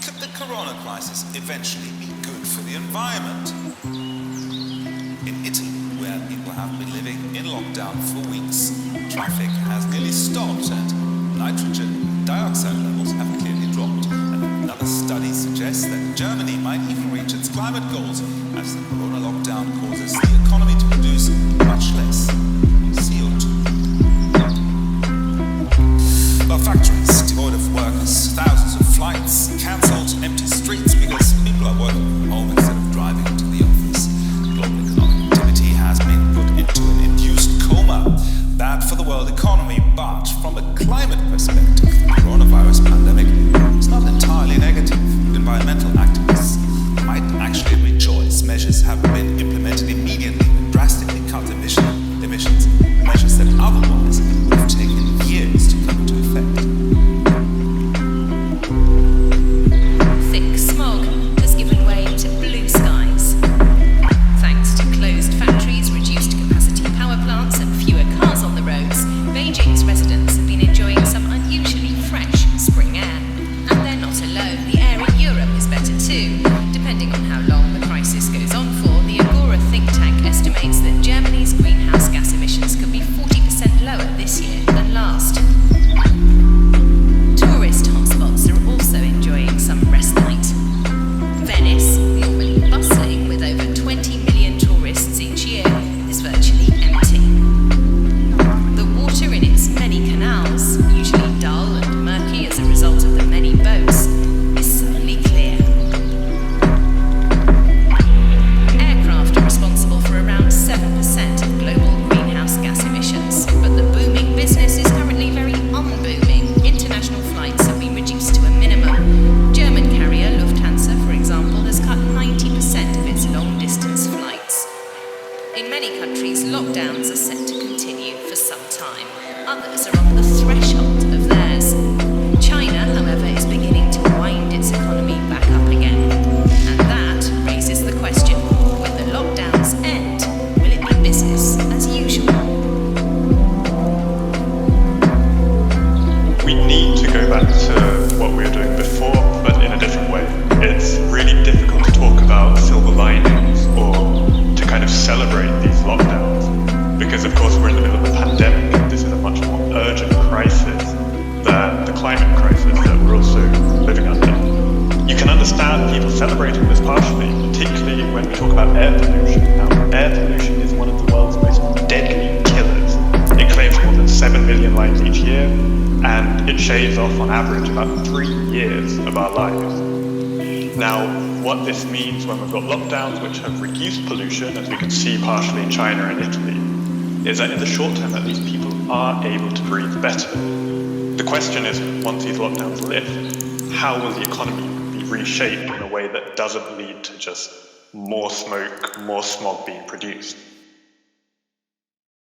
Could the corona crisis eventually be good for the environment? In Italy, where people have been living in lockdown for weeks, traffic has nearly stopped and nitrogen dioxide levels have clearly dropped. And another study suggests that Germany might even reach its climate goals as the corona lockdown causes the economy to produce much less CO2. Well, factories devoid of workers, thousands of flights cancelled, empty streets because people are working from home instead of driving to the office. Global economic activity has been put into an induced coma. Bad for the world economy, but from a climate perspective, the coronavirus pandemic is not entirely negative. Environmental activists might actually rejoice. Measures have been implemented immediately and drastically cut emissions, measures that otherwise would have taken years to come into effect. Thick smog has given way to blue skies. Thanks to closed factories, reduced capacity power plants and fewer cars on the roads, Beijing's residents have been enjoying some unusually fresh spring air. And they're not alone. The air in Europe is better too. Depending on how long the crisis goes on for, the Agora think tank estimates that Germany's greenhouse gas emissions could be 40% lower this year than last. Tourist hotspots are also enjoying some respite. Venice, normally bustling with over 20 million tourists each year, is virtually empty. The water in its many canals, usually dull and murky as a result of the many boats, is suddenly clear. Aircraft are responsible for around 7% of global greenhouse gas emissions, but the booming business is currently very unbooming. International flights have been reduced to a minimum. German carrier Lufthansa, for example, has cut 90% of its long-distance flights. In many countries, lockdowns are set to continue for some time. Others are on the threshold of theirs. China, however, is beginning to wind its economy back up again. And that raises the question, when the lockdowns end, will it be business as usual? We need to go back to what we were doing before, but in a different way. It's really difficult to talk about silver linings or to kind of celebrate these lockdowns, because of course we're in the middle of a pandemic and this is a much more urgent crisis than the climate crisis that we're also living under. You can understand people celebrating this partially, particularly when we talk about air pollution. Now, air pollution is one of the world's most deadly killers. It claims more than 7 million lives each year, and it shaves off on average about 3 years of our lives. Now, what this means when we've got lockdowns which have reduced pollution, as we can see partially in China and Italy, is that in the short term at least people are able to breathe better. The question is, once these lockdowns lift, how will the economy be reshaped in a way that doesn't lead to just more smoke, more smog being produced?